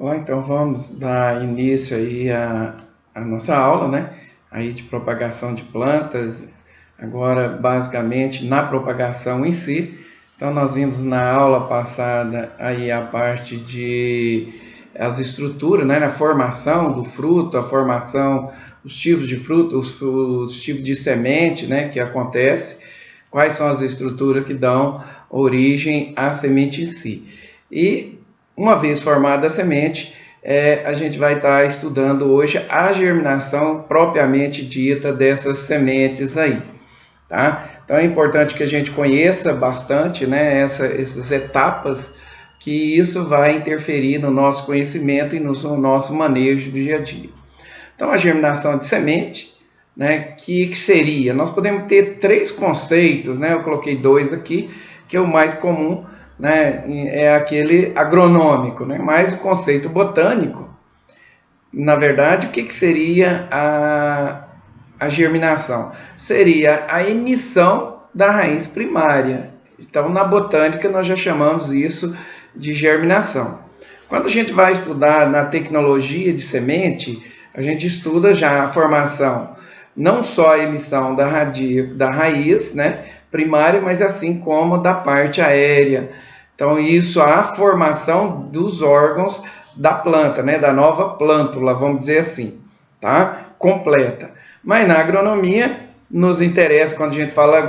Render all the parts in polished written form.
Olá, então vamos dar início aí à nossa aula, né? Aí de propagação de plantas, agora basicamente na propagação em si. Então nós vimos na aula passada aí a parte de as estruturas, né? A formação do fruto, a formação, os tipos de fruto, os tipos de semente, né? Que acontece, quais são as estruturas que dão origem à semente em si. E uma vez formada a semente, a gente vai estar estudando hoje a germinação propriamente dita dessas sementes aí, tá? Então é importante que a gente conheça bastante, né, essas etapas, que isso vai interferir no nosso conhecimento e no nosso manejo do dia a dia. Então a germinação de semente, né, que seria? Nós podemos ter três conceitos, né? Eu coloquei dois aqui, que é o mais comum, né, é aquele agronômico, né? Mas o conceito botânico, na verdade, o que seria a germinação? Seria a emissão da raiz primária. Então, na botânica, nós já chamamos isso de germinação. Quando a gente vai estudar na tecnologia de semente, a gente estuda já a formação, não só a emissão da raiz, né, primária, mas assim como da parte aérea. Então, isso, a formação dos órgãos da planta, né, da nova plântula, vamos dizer assim, tá? Completa. Mas na agronomia, nos interessa, quando a gente fala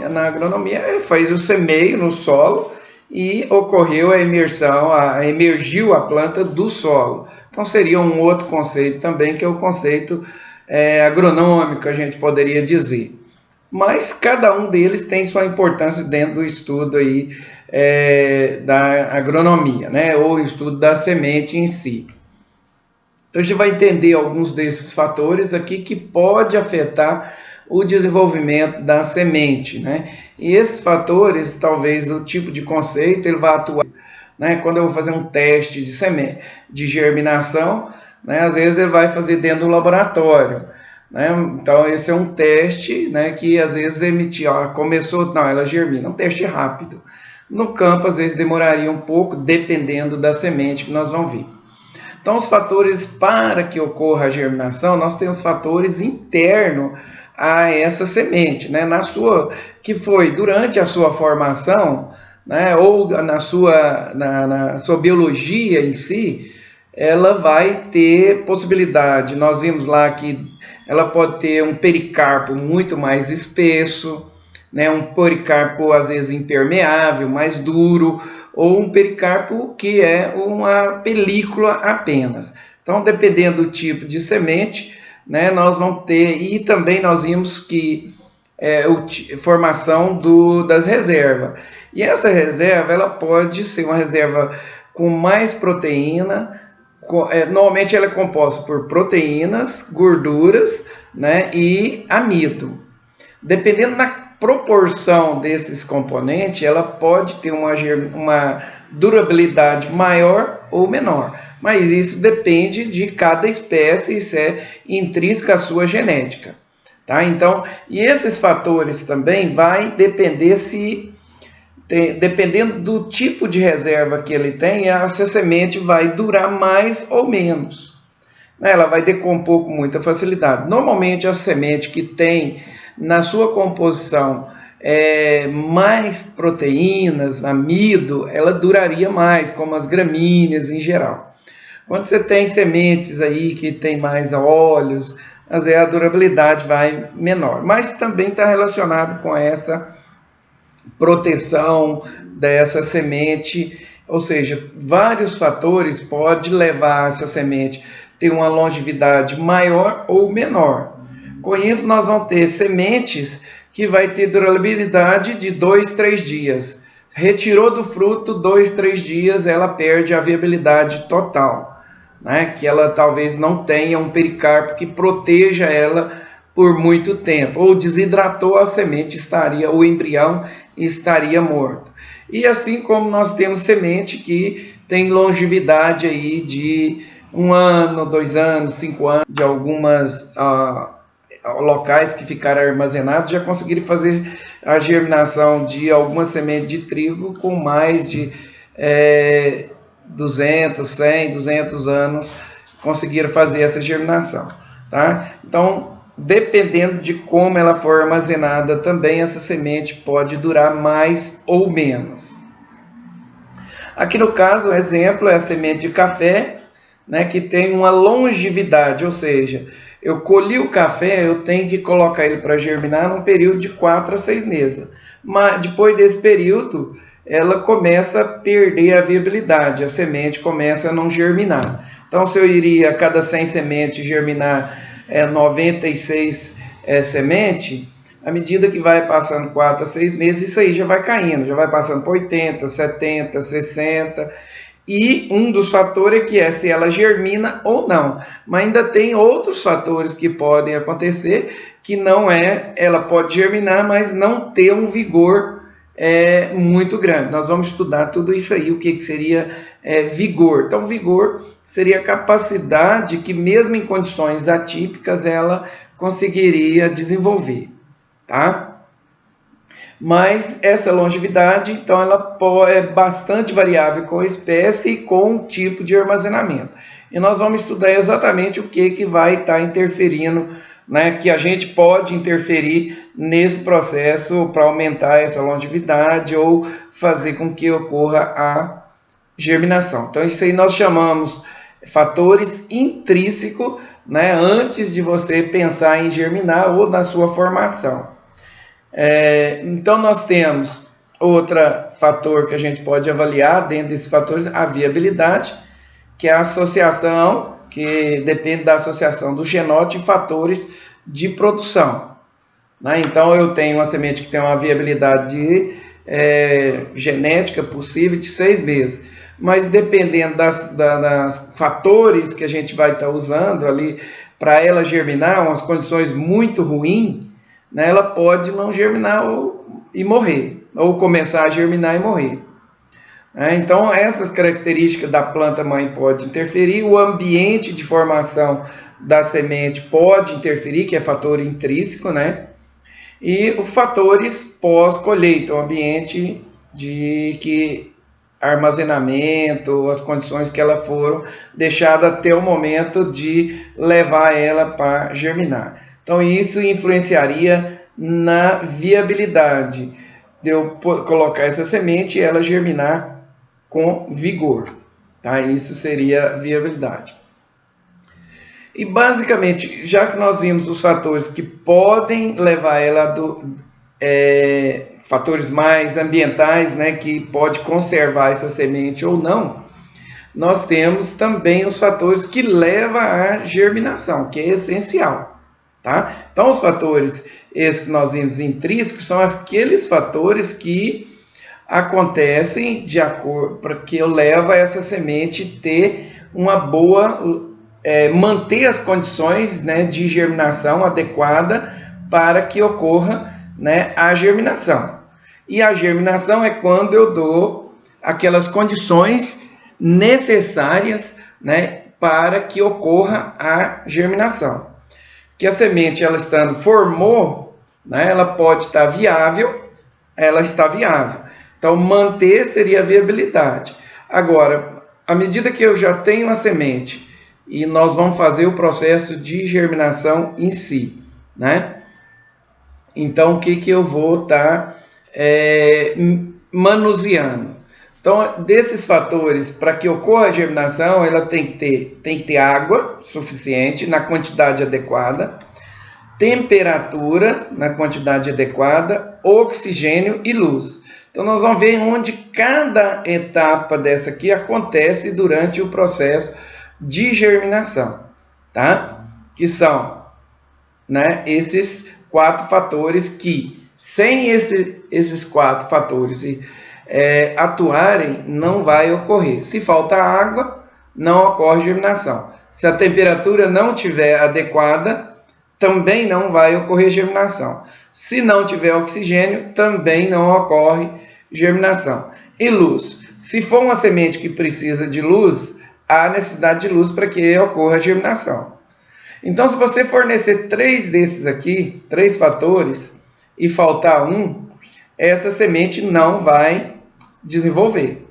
na agronomia, faz o semeio no solo e ocorreu a imersão, emergiu a planta do solo. Então seria um outro conceito também, que é o conceito agronômico, a gente poderia dizer. Mas cada um deles tem sua importância dentro do estudo aí, da agronomia, né? Ou estudo da semente em si. Então a gente vai entender alguns desses fatores aqui que pode afetar o desenvolvimento da semente, né? E esses fatores, talvez o tipo de conceito, ele vai atuar, né? Quando eu vou fazer um teste de semente, de germinação, né? Às vezes ele vai fazer dentro do laboratório, né? Então esse é um teste, né? Que às vezes emitir, começou, não, ela germina, um teste rápido. No campo, às vezes demoraria um pouco, dependendo da semente que nós vamos ver. Então, os fatores para que ocorra a germinação, nós temos fatores internos a essa semente, né? Que foi durante a sua formação, né? Ou na sua biologia em si, ela vai ter possibilidade. Nós vimos lá que ela pode ter um pericarpo muito mais espesso, né? Um pericarpo às vezes impermeável, mais duro, ou um pericarpo que é uma película apenas. Então, dependendo do tipo de semente, né, nós vamos ter, e também nós vimos que formação das reservas. E essa reserva, ela pode ser uma reserva com mais proteína, normalmente ela é composta por proteínas, gorduras, né, e amido. Dependendo da proporção desses componentes, ela pode ter uma durabilidade maior ou menor. Mas isso depende de cada espécie, isso é intrínseco à sua genética. Tá? Então, e esses fatores também vai depender dependendo do tipo de reserva que ele tem, essa semente vai durar mais ou menos. Ela vai decompor com muita facilidade. Normalmente, a semente que tem na sua composição mais proteínas, amido, ela duraria mais, como as gramíneas em geral. Quando você tem sementes aí que tem mais óleos, a durabilidade vai menor. Mas também está relacionado com essa proteção dessa semente, ou seja, vários fatores podem levar essa semente a ter uma longevidade maior ou menor. Com isso, nós vamos ter sementes que vai ter durabilidade de 2, 3 dias. Retirou do fruto, 2, 3 dias, ela perde a viabilidade total, né? Que ela talvez não tenha um pericarpo que proteja ela por muito tempo, ou desidratou a semente, o embrião estaria morto. E assim como nós temos semente que tem longevidade aí de 1 ano, 2 anos, 5 anos, de algumas locais que ficaram armazenados, já conseguiram fazer a germinação de alguma semente de trigo com mais de 200, 100, 200 anos conseguiram fazer essa germinação, tá? Então, dependendo de como ela for armazenada também, essa semente pode durar mais ou menos. Aqui no caso, o exemplo é a semente de café, né, que tem uma longevidade, ou seja, eu colhi o café, eu tenho que colocar ele para germinar num período de 4 a 6 meses. Mas depois desse período, ela começa a perder a viabilidade, a semente começa a não germinar. Então, se eu iria a cada 100 sementes germinar 96 sementes, à medida que vai passando 4 a 6 meses, isso aí já vai caindo, já vai passando para 80, 70, 60. E um dos fatores é se ela germina ou não. Mas ainda tem outros fatores que podem acontecer, que não ela pode germinar, mas não ter um vigor muito grande. Nós vamos estudar tudo isso aí, o que seria vigor. Então, vigor seria a capacidade que, mesmo em condições atípicas, ela conseguiria desenvolver, tá? Mas essa longevidade, então, ela é bastante variável com a espécie e com o tipo de armazenamento. E nós vamos estudar exatamente o que vai estar interferindo, né, que a gente pode interferir nesse processo para aumentar essa longevidade ou fazer com que ocorra a germinação. Então, isso aí nós chamamos fatores intrínsecos, né, antes de você pensar em germinar ou na sua formação. Então, nós temos outro fator que a gente pode avaliar dentro desses fatores, a viabilidade, que é a associação, que depende da associação do genótipo e fatores de produção, né? Então, eu tenho uma semente que tem uma viabilidade genética possível de 6 meses, mas dependendo das fatores que a gente vai estar usando ali para ela germinar, umas condições muito ruins, né, ela pode não germinar e morrer, ou começar a germinar e morrer. Então, essas características da planta mãe pode interferir, o ambiente de formação da semente pode interferir, que é fator intrínseco, né? E os fatores pós-colheita, o ambiente de armazenamento, as condições que ela foram deixadas até o momento de levar ela para germinar. Então, isso influenciaria na viabilidade de eu colocar essa semente e ela germinar com vigor, tá? Isso seria viabilidade. E basicamente, já que nós vimos os fatores que podem levar ela fatores mais ambientais, né, que pode conservar essa semente ou não, nós temos também os fatores que levam à germinação, que é essencial, tá? Então, os fatores esses que nós vimos intrínsecos são aqueles fatores que acontecem de acordo para que eu leve essa semente ter uma boa manter as condições, né, de germinação adequada para que ocorra, né, a germinação. E a germinação é quando eu dou aquelas condições necessárias, né, para que ocorra a germinação. Que a semente, ela estando formou, né, ela pode estar viável, ela está viável. Então, manter seria a viabilidade. Agora, à medida que eu já tenho a semente e nós vamos fazer o processo de germinação em si, né? Então, o que eu vou estar manuseando? Então, desses fatores, para que ocorra a germinação, ela tem que ter água suficiente, na quantidade adequada, temperatura na quantidade adequada, oxigênio e luz. Então, nós vamos ver onde cada etapa dessa aqui acontece durante o processo de germinação, tá? Que são, né, esses 4 fatores que, sem esses 4 fatores atuarem, não vai ocorrer. Se falta água, não ocorre germinação. Se a temperatura não estiver adequada, também não vai ocorrer germinação. Se não tiver oxigênio, também não ocorre germinação. E luz. Se for uma semente que precisa de luz, há necessidade de luz para que ocorra a germinação. Então, se você fornecer 3 desses aqui, 3 fatores, e faltar um, essa semente não vai desenvolver.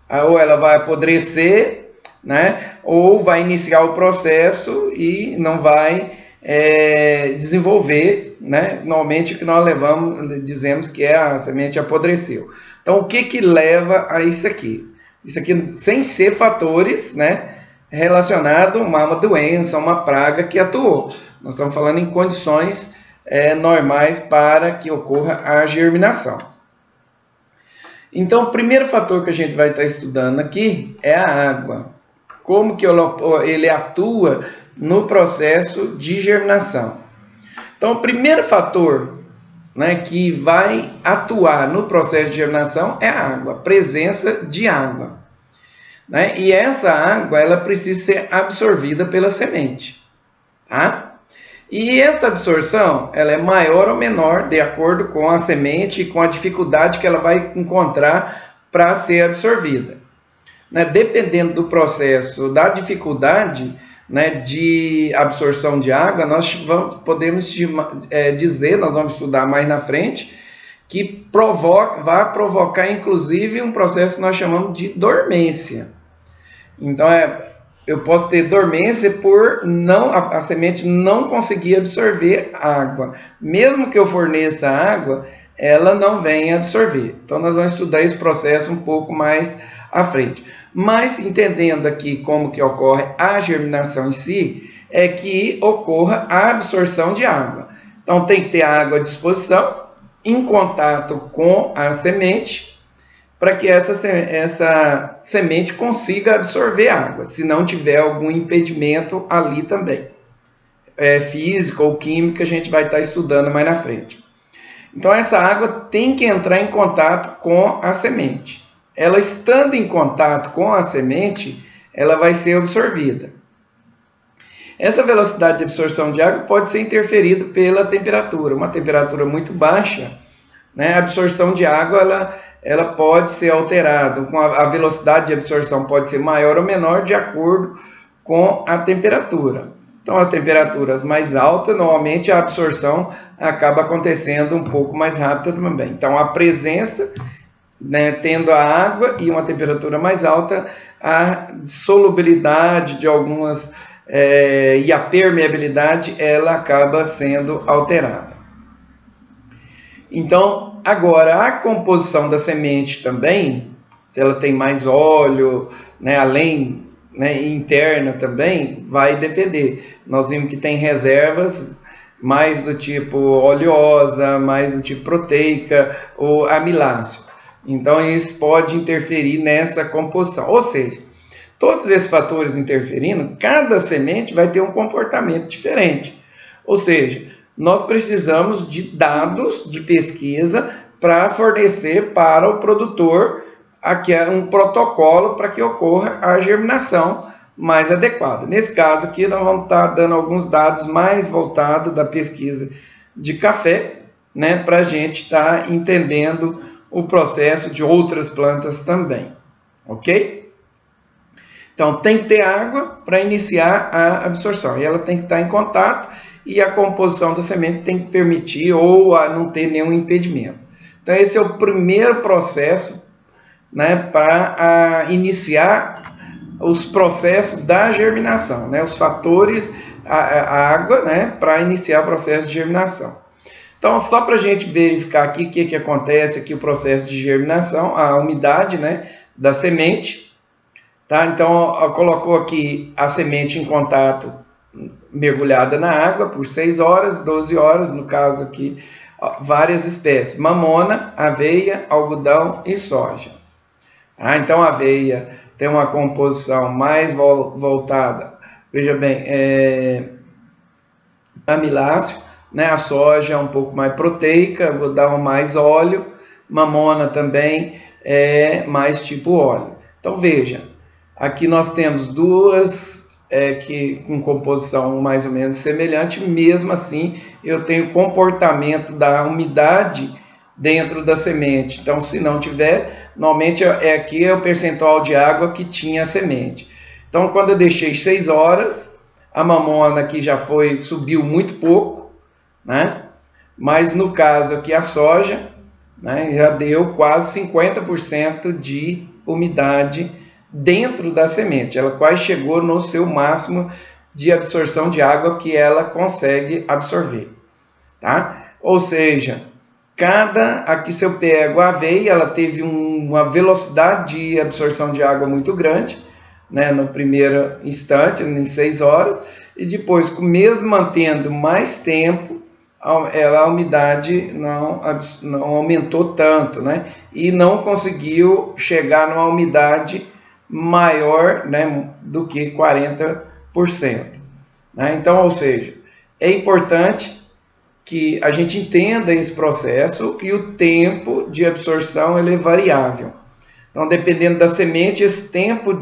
ou ela vai apodrecer, né? Ou vai iniciar o processo e não vai desenvolver, né? Normalmente o que nós dizemos que a semente apodreceu. Então, o que leva a isso aqui? Isso aqui sem ser fatores, né, relacionados a uma doença, uma praga que atuou. Nós estamos falando em condições normais para que ocorra a germinação. Então, o primeiro fator que a gente vai estar estudando aqui é a água. Como que ele atua no processo de germinação. Então, o primeiro fator, né, que vai atuar no processo de germinação é a água, a presença de água. Né? E essa água ela precisa ser absorvida pela semente. Tá? E essa absorção ela é maior ou menor de acordo com a semente e com a dificuldade que ela vai encontrar para ser absorvida. Né? Dependendo do processo, da dificuldade, né, de absorção de água, nós podemos dizer, nós vamos estudar mais na frente, que vai provocar inclusive um processo que nós chamamos de dormência. Então, eu posso ter dormência por a semente não conseguir absorver água. Mesmo que eu forneça água, ela não vem absorver. Então, nós vamos estudar esse processo um pouco mais à frente. Mas, entendendo aqui como que ocorre a germinação em si, é que ocorra a absorção de água. Então, tem que ter a água à disposição, em contato com a semente, para que essa semente consiga absorver água, se não tiver algum impedimento ali também. Físico ou químico, a gente vai estar estudando mais na frente. Então, essa água tem que entrar em contato com a semente. Ela estando em contato com a semente, ela vai ser absorvida. Essa velocidade de absorção de água pode ser interferida pela temperatura. Uma temperatura muito baixa, né, a absorção de água ela pode ser alterada. A velocidade de absorção pode ser maior ou menor de acordo com a temperatura. Então, as temperaturas mais altas, normalmente a absorção acaba acontecendo um pouco mais rápida também. Então, a presença, né, tendo a água e uma temperatura mais alta, a solubilidade de algumas e a permeabilidade ela acaba sendo alterada. Então, agora a composição da semente também, se ela tem mais óleo, né, além, né, interna também, vai depender. Nós vimos que tem reservas mais do tipo oleosa, mais do tipo proteica ou amiláceo. Então, isso pode interferir nessa composição. Ou seja, todos esses fatores interferindo, cada semente vai ter um comportamento diferente. Ou seja, nós precisamos de dados de pesquisa para fornecer para o produtor um protocolo para que ocorra a germinação mais adequada. Nesse caso aqui, nós vamos estar dando alguns dados mais voltados da pesquisa de café, né, para a gente estar entendendo o processo de outras plantas também, ok? Então, tem que ter água para iniciar a absorção, e ela tem que estar em contato, e a composição da semente tem que permitir ou não ter nenhum impedimento. Então, esse é o primeiro processo, né, para iniciar os processos da germinação, né, os fatores, a água, né, para iniciar o processo de germinação. Então, só para a gente verificar aqui o que acontece aqui, o processo de germinação, a umidade, né, da semente. Tá? Então, colocou aqui a semente em contato, mergulhada na água por 6 horas, 12 horas, no caso aqui, várias espécies. Mamona, aveia, algodão e soja. Tá? Então, a aveia tem uma composição mais voltada, veja bem, amiláceo. Né? A soja é um pouco mais proteica, algodão mais óleo, mamona também é mais tipo óleo. Então veja, aqui nós temos duas com composição mais ou menos semelhante, mesmo assim eu tenho comportamento da umidade dentro da semente. Então, se não tiver, normalmente aqui é o percentual de água que tinha a semente. Então, quando eu deixei 6 horas, a mamona aqui já subiu muito pouco, né? Mas no caso aqui a soja, né, já deu quase 50% de umidade dentro da semente. Ela quase chegou no seu máximo de absorção de água que ela consegue absorver, tá? Ou seja, aqui se eu pego a aveia, ela teve uma velocidade de absorção de água muito grande, né, no primeiro instante, em 6 horas, e depois, mesmo mantendo mais tempo, a umidade não aumentou tanto, né, e não conseguiu chegar numa umidade maior, né, do que 40%. Né? Então, ou seja, é importante que a gente entenda esse processo e o tempo de absorção ele é variável. Então, dependendo da semente, esse tempo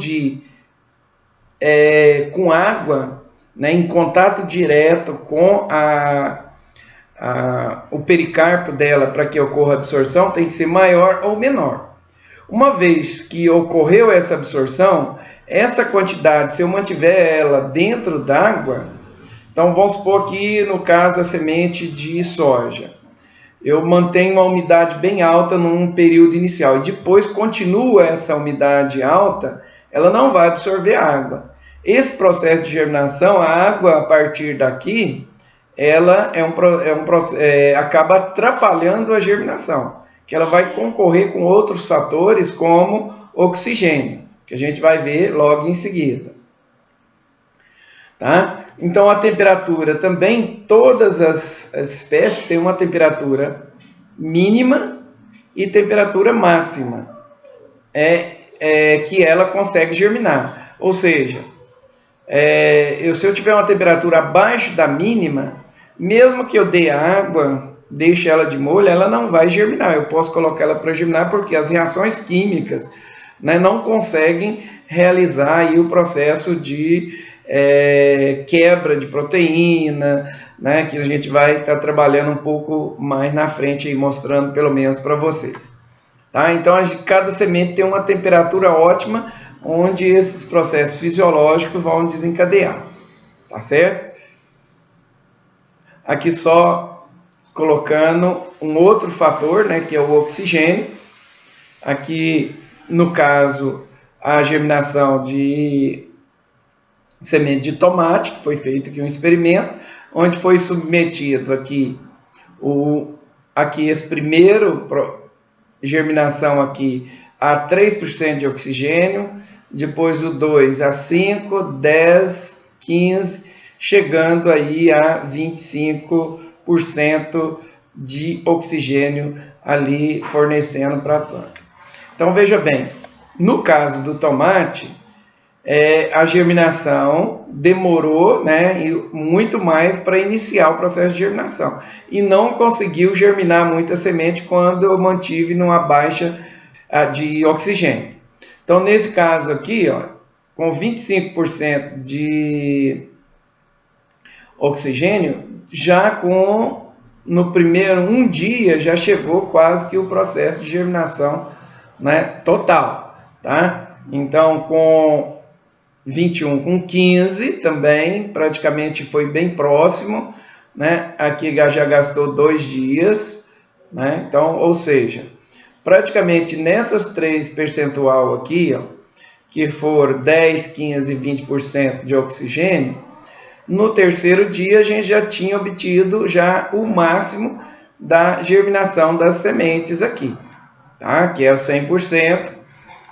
com água, né, em contato direto com o pericarpo dela para que ocorra a absorção, tem que ser maior ou menor. Uma vez que ocorreu essa absorção, essa quantidade, se eu mantiver ela dentro d'água, então vamos supor que no caso a semente de soja, eu mantenho uma umidade bem alta num período inicial e depois continua essa umidade alta, ela não vai absorver água. Esse processo de germinação, a água a partir daqui, ela acaba atrapalhando a germinação, que ela vai concorrer com outros fatores como oxigênio, que a gente vai ver logo em seguida. Tá? Então a temperatura também, todas as espécies têm uma temperatura mínima e temperatura máxima, que ela consegue germinar. Ou seja, se eu tiver uma temperatura abaixo da mínima, mesmo que eu dê água, deixe ela de molho, ela não vai germinar. Eu posso colocar ela para germinar porque as reações químicas, né, não conseguem realizar aí o processo de quebra de proteína, né, que a gente vai estar trabalhando um pouco mais na frente, aí, mostrando pelo menos para vocês. Tá? Então, cada semente tem uma temperatura ótima, onde esses processos fisiológicos vão desencadear. Tá certo? Aqui só colocando um outro fator, né, que é o oxigênio. Aqui, no caso, a germinação de semente de tomate, que foi feito aqui um experimento, onde foi submetido aqui esse primeiro germinação aqui a 3% de oxigênio, depois o 2 a 5, 10, 15, chegando aí a 25% de oxigênio ali fornecendo para a planta. Então veja bem, no caso do tomate, a germinação demorou, né, muito mais para iniciar o processo de germinação e não conseguiu germinar muita semente quando eu mantive numa baixa de oxigênio. Então, nesse caso aqui, ó, com 25% de oxigênio, já no primeiro um dia já chegou quase que o processo de germinação, né, total, tá? Então, com 21 com 15 também, praticamente foi bem próximo, né? Aqui já gastou 2 dias, né? Então, ou seja, praticamente nessas 3 percentual aqui, ó, que for 10, 15 e 20% de oxigênio, no terceiro dia a gente já tinha obtido já o máximo da germinação das sementes aqui, tá? Que é o 100%,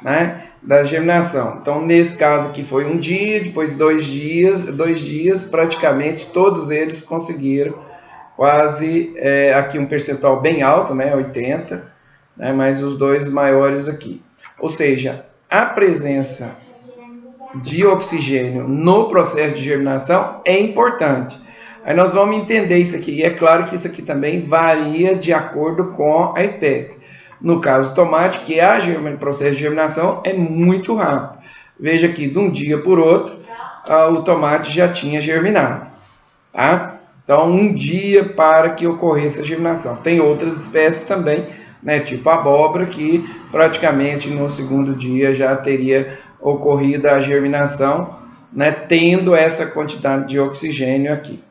né, da germinação. Então, nesse caso aqui foi um dia, depois 2 dias, praticamente todos eles conseguiram quase, aqui um percentual bem alto, né, 80%, né, mas os dois maiores aqui. Ou seja, a presença de oxigênio no processo de germinação é importante. Aí nós vamos entender isso aqui, e é claro que isso aqui também varia de acordo com a espécie. No caso do tomate, que o processo de germinação é muito rápido. Veja que de um dia por outro, o tomate já tinha germinado. Tá? Então, um dia para que ocorresse a germinação. Tem outras espécies também, né, tipo a abóbora, que praticamente no segundo dia já teria ocorrido a germinação, né, tendo essa quantidade de oxigênio aqui.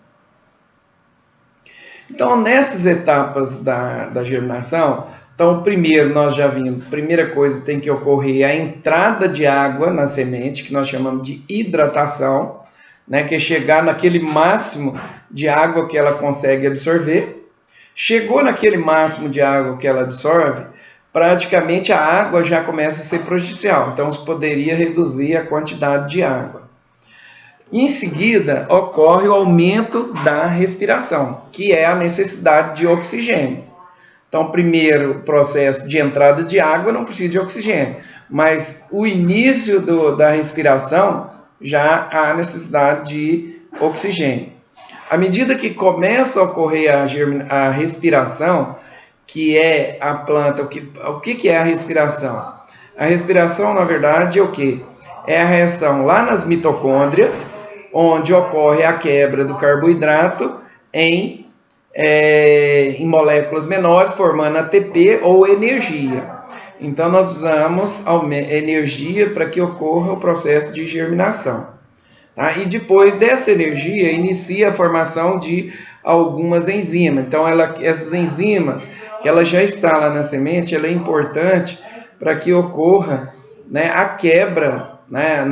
Então, nessas etapas da germinação, Então, primeiro, nós já vimos, primeira coisa, tem que ocorrer a entrada de água na semente, que nós chamamos de hidratação, né, que é chegar naquele máximo de água que ela consegue absorver. Chegou naquele máximo de água que ela absorve, praticamente a água já começa a ser prejudicial, então você poderia reduzir a quantidade de água. Em seguida, ocorre o aumento da respiração, que é a necessidade de oxigênio. Então, primeiro, o processo de entrada de água não precisa de oxigênio, mas o início da respiração já há necessidade de oxigênio. À medida que começa a ocorrer a respiração, que é a planta, o que é a respiração? A respiração, na verdade, é o quê? É a reação lá nas mitocôndrias, onde ocorre a quebra do carboidrato em moléculas menores, formando ATP ou energia. Então, nós usamos energia para que ocorra o processo de germinação. Tá? E depois dessa energia, inicia a formação de algumas enzimas. Então, essas enzimas, que ela já está lá na semente, ela é importante para que ocorra, né, a quebra, né,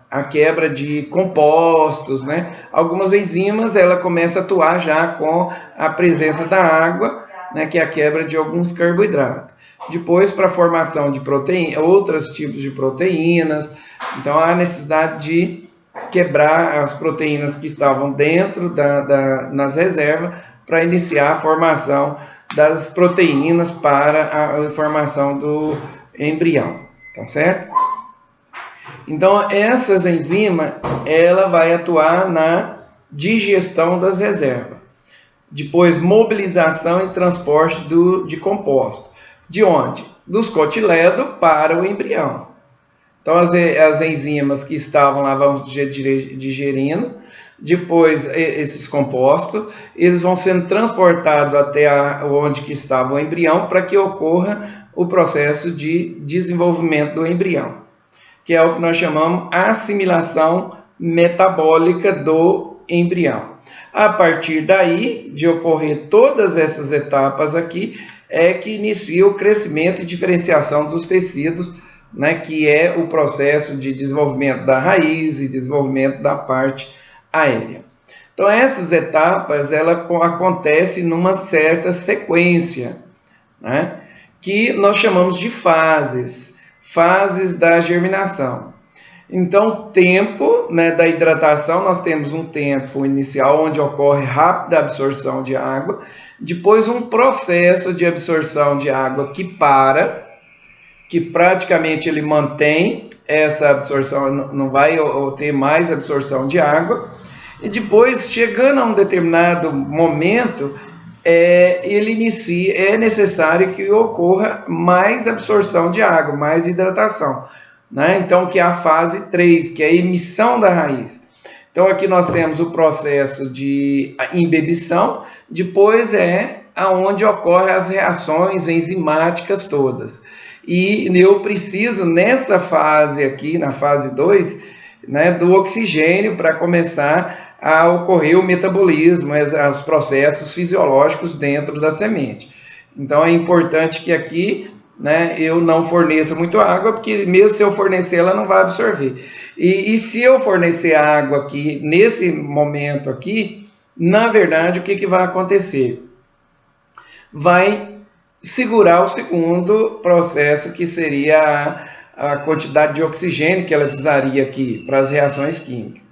a quebra de compostos, né? Algumas enzimas, ela começa a atuar já com a presença da água, né, que é a quebra de alguns carboidratos. Depois, para a formação de outros tipos de proteínas, então há necessidade de quebrar as proteínas que estavam dentro nas reservas para iniciar a formação das proteínas para a formação do embrião, tá certo? Então, essas enzimas, ela vai atuar na digestão das reservas. Depois, mobilização e transporte de composto. De onde? Dos cotilédonos para o embrião. Então, as enzimas que estavam lá vão digerindo. Depois, esses compostos, eles vão sendo transportados até onde que estava o embrião para que ocorra o processo de desenvolvimento do embrião, que é o que nós chamamos assimilação metabólica do embrião. A partir daí, de ocorrer todas essas etapas aqui, é que inicia o crescimento e diferenciação dos tecidos, né, que é o processo de desenvolvimento da raiz e desenvolvimento da parte aérea. Então, essas etapas, ela acontecem numa certa sequência, né, que nós chamamos de fases da germinação. Então, o tempo, né, da hidratação, nós temos um tempo inicial onde ocorre rápida absorção de água, depois um processo de absorção de água que praticamente ele mantém essa absorção, não vai ter mais absorção de água, e depois, chegando a um determinado momento, é necessário que ocorra mais absorção de água, mais hidratação, né? Então, que é a fase 3, que é a emissão da raiz. Então, aqui nós temos o processo de imbibição, depois aonde ocorrem as reações enzimáticas todas. E eu preciso, nessa fase aqui, na fase 2, né, do oxigênio para começar a ocorrer o metabolismo, os processos fisiológicos dentro da semente. Então, é importante que aqui, né, eu não forneça muito água, porque mesmo se eu fornecer, ela não vai absorver. E se eu fornecer água aqui, nesse momento aqui, na verdade, o que vai acontecer? Vai segurar o segundo processo, que seria a quantidade de oxigênio que ela precisaria aqui para as reações químicas.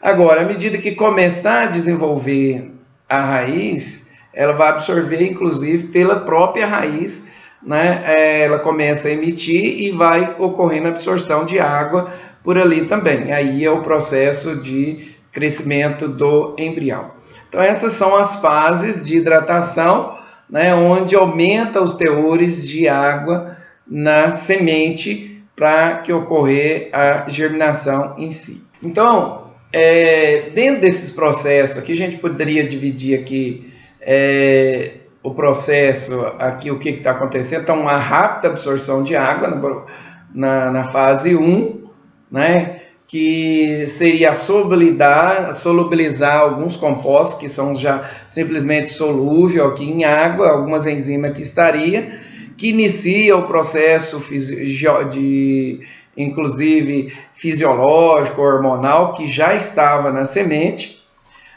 Agora, à medida que começar a desenvolver a raiz, ela vai absorver, inclusive, pela própria raiz, né? Ela começa a emitir e vai ocorrendo a absorção de água por ali também. Aí é o processo de crescimento do embrião. Então, essas são as fases de hidratação, né, onde aumenta os teores de água na semente para que ocorrer a germinação em si. Então, dentro desses processos aqui, a gente poderia dividir aqui o processo, aqui o que está acontecendo. Então, uma rápida absorção de água na fase 1, né, que seria solubilizar alguns compostos que são já simplesmente solúveis aqui em água, algumas enzimas que estaria, que inicia o processo inclusive fisiológico, hormonal, que já estava na semente,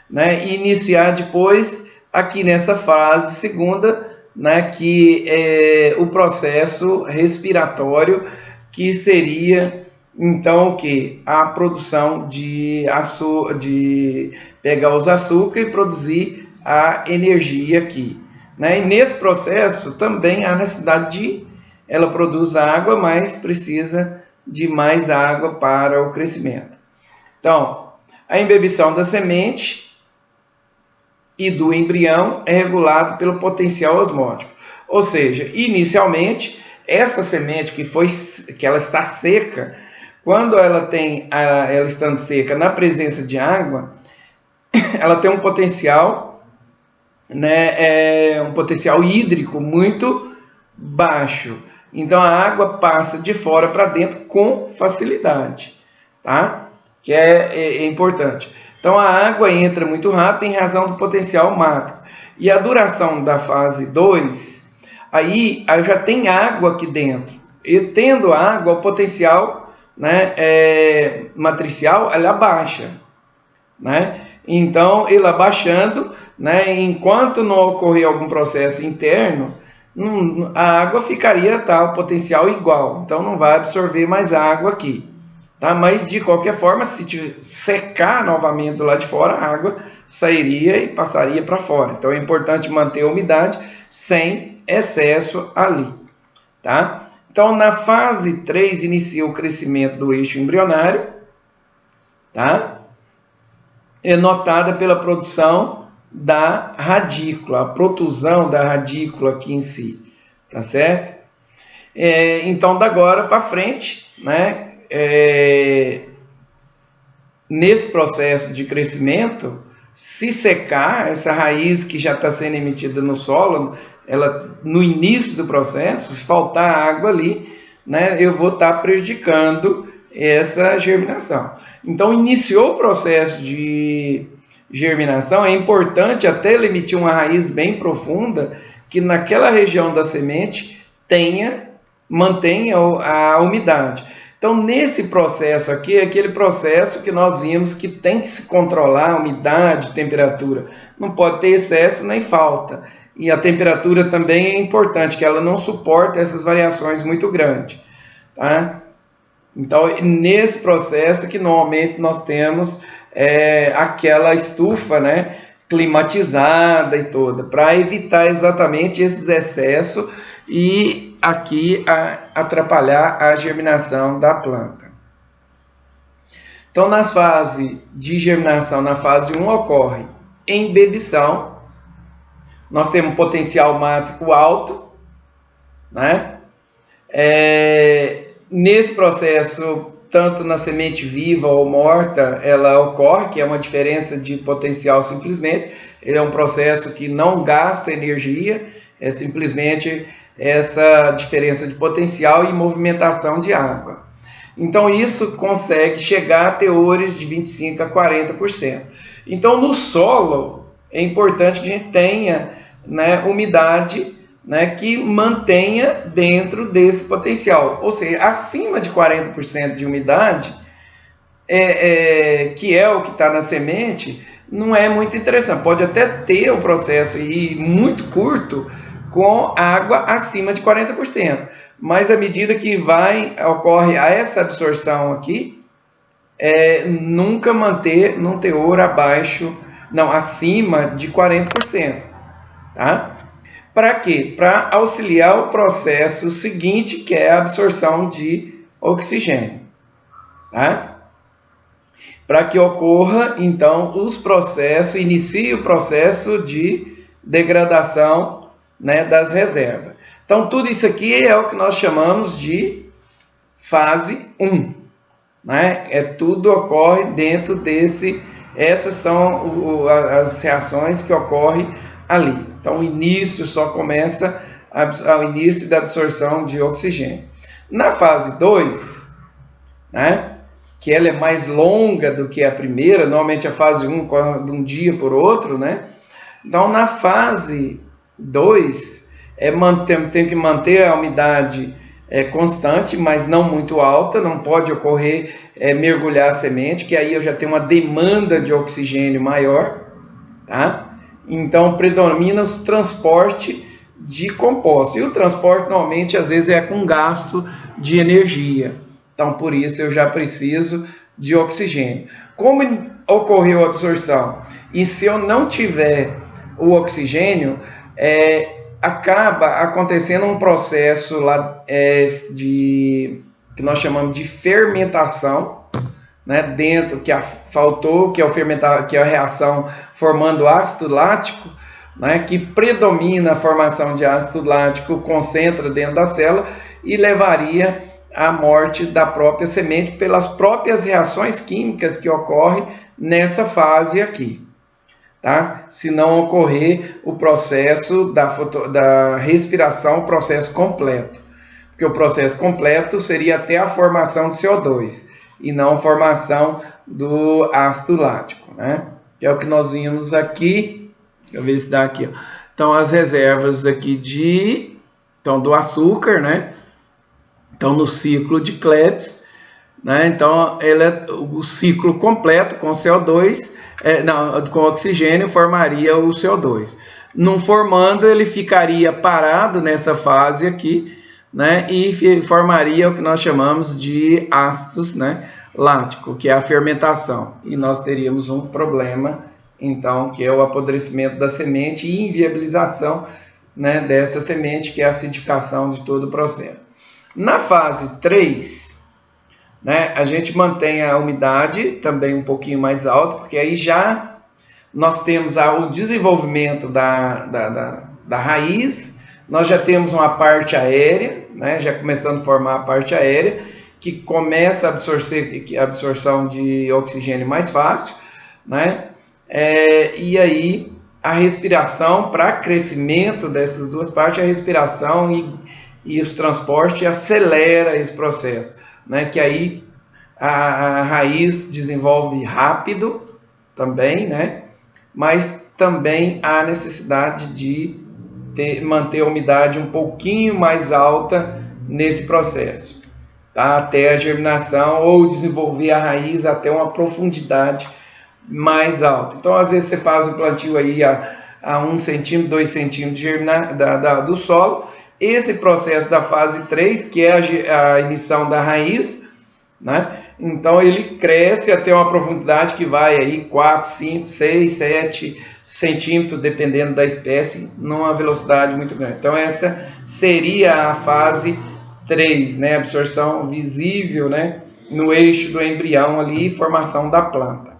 né? E iniciar depois, aqui nessa fase segunda, né? Que é o processo respiratório, que seria então o que? A produção de açúcar, de pegar os açúcares e produzir a energia aqui, né? E nesse processo também há necessidade de ela produz água, mas precisa de mais água para o crescimento. Então, a embebição da semente e do embrião é regulado pelo potencial osmótico. Ou seja, inicialmente, essa semente que ela está seca, quando ela estando seca na presença de água, ela tem um potencial, né, um potencial hídrico muito baixo. Então a água passa de fora para dentro com facilidade, tá? Que é importante. Então a água entra muito rápido em razão do potencial mático. E a duração da fase 2, aí já tem água aqui dentro. E tendo água, o potencial, né, matricial, ela baixa, né? Então, ele abaixando, né, enquanto não ocorrer algum processo interno, a água ficaria, o potencial igual. Então, não vai absorver mais água aqui. Tá? Mas, de qualquer forma, se secar novamente do lado de fora, a água sairia e passaria para fora. Então, é importante manter a umidade sem excesso ali. Tá? Então, na fase 3, inicia o crescimento do eixo embrionário. Tá? É notada pela produção da radícula, a protusão da radícula aqui em si, tá certo? Então, da agora para frente, né, nesse processo de crescimento, se secar, essa raiz que já está sendo emitida no solo, ela, no início do processo, se faltar água ali, né, eu vou estar prejudicando essa germinação. Então, iniciou o processo de germinação, é importante até ele emitir uma raiz bem profunda, que naquela região da semente mantenha a umidade. Então, nesse processo aqui, é aquele processo que nós vimos que tem que se controlar a umidade, temperatura. Não pode ter excesso nem falta. E a temperatura também é importante, que ela não suporta essas variações muito grandes. Tá? Então, nesse processo que normalmente nós temos aquela estufa, né, climatizada e toda, para evitar exatamente esses excessos e aqui atrapalhar a germinação da planta. Então, nas fases de germinação, na fase 1 ocorre embebição, nós temos potencial mático alto, né? Nesse processo, tanto na semente viva ou morta, ela ocorre, que é uma diferença de potencial simplesmente. Ele é um processo que não gasta energia, é simplesmente essa diferença de potencial e movimentação de água. Então, isso consegue chegar a teores de 25% a 40%. Então, no solo, é importante que a gente tenha, né, umidade, né, que mantenha dentro desse potencial, ou seja, acima de 40% de umidade, que é o que está na semente, não é muito interessante. Pode até ter o processo aí muito curto com água acima de 40%, mas à medida que ocorre essa absorção aqui, nunca manter num teor acima de 40%, tá? Para quê? Para auxiliar o processo seguinte, que é a absorção de oxigênio. Tá? Para que ocorra, então, inicie o processo de degradação, né, das reservas. Então, tudo isso aqui é o que nós chamamos de fase 1. Né? Tudo ocorre dentro desse... Essas são as reações que ocorrem ali. Então, o início só começa ao início da absorção de oxigênio. Na fase 2, né, que ela é mais longa do que a primeira, normalmente a fase 1 corre de um dia por outro, né? Então, na fase 2, tem que manter a umidade constante, mas não muito alta, não pode ocorrer mergulhar a semente, que aí eu já tenho uma demanda de oxigênio maior, tá? Então predomina o transporte de composto, e o transporte normalmente às vezes é com gasto de energia, então por isso eu já preciso de oxigênio. Como ocorreu a absorção e se eu não tiver o oxigênio, acaba acontecendo um processo lá que nós chamamos de fermentação, né, dentro que faltou, que é a reação formando ácido lático, né, que predomina a formação de ácido lático, concentra dentro da célula e levaria à morte da própria semente pelas próprias reações químicas que ocorrem nessa fase aqui. Tá? Se não ocorrer o processo da respiração, o processo completo. Porque o processo completo seria até a formação de CO2 e não a formação do ácido lático, né? Que é o que nós vimos aqui. Deixa eu ver se dá aqui. Ó. Então, as reservas aqui do açúcar, né? Então, no ciclo de Krebs, né? Então, o ciclo completo com CO2, com oxigênio, formaria o CO2. Não formando, ele ficaria parado nessa fase aqui, né? E formaria o que nós chamamos de ácidos, né? Lático, que é a fermentação. E nós teríamos um problema, então, que é o apodrecimento da semente e inviabilização, né, dessa semente, que é a acidificação de todo o processo. Na fase 3, né, a gente mantém a umidade também um pouquinho mais alta, porque aí já nós temos o desenvolvimento da raiz, nós já temos uma parte aérea, né, já começando a formar a parte aérea, que começa a absorção de oxigênio mais fácil, né, e aí a respiração, para crescimento dessas duas partes, a respiração e os transportes acelera esse processo, né, que aí a raiz desenvolve rápido também, né, mas também há necessidade de manter a umidade um pouquinho mais alta nesse processo, tá, até a germinação ou desenvolver a raiz até uma profundidade mais alta. Então, às vezes você faz um plantio aí a 1 centímetro, 2 centímetros do solo. Esse processo da fase 3, que é a emissão da raiz, né? Então ele cresce até uma profundidade que vai aí 4, 5, 6, 7 centímetros, dependendo da espécie, numa velocidade muito grande. Então essa seria a fase 3, né? Absorção visível, né, no eixo do embrião ali e formação da planta.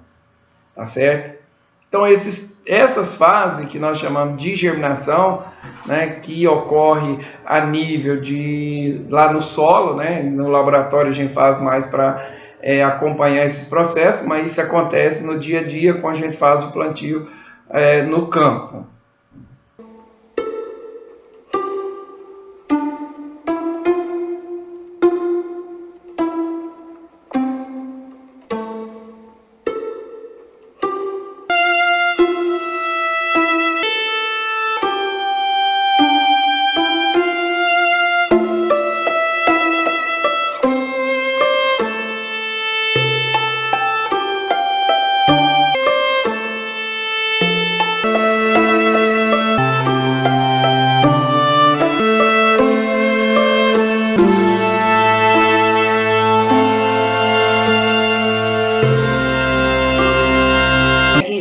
Tá certo? Então essas fases que nós chamamos de germinação, né, que ocorre a nível lá no solo, né, no laboratório a gente faz mais para acompanhar esses processos, mas isso acontece no dia a dia quando a gente faz o plantio no campo.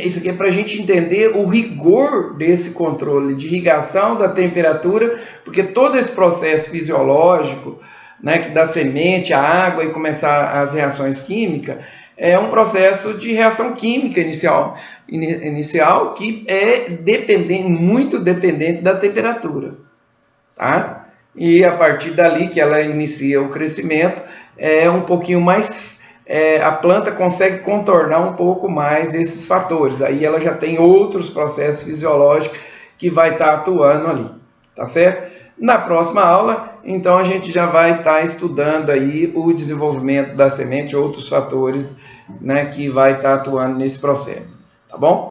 Isso aqui é para a gente entender o rigor desse controle de irrigação da temperatura, porque todo esse processo fisiológico, né, que da semente, a água e começar as reações químicas, é um processo de reação química inicial que é muito dependente da temperatura, tá? E a partir dali que ela inicia o crescimento, é um pouquinho mais... a planta consegue contornar um pouco mais esses fatores. Aí ela já tem outros processos fisiológicos que vai estar atuando ali, tá certo? Na próxima aula, então, a gente já vai estar estudando aí o desenvolvimento da semente, outros fatores, né, que vai estar atuando nesse processo, tá bom?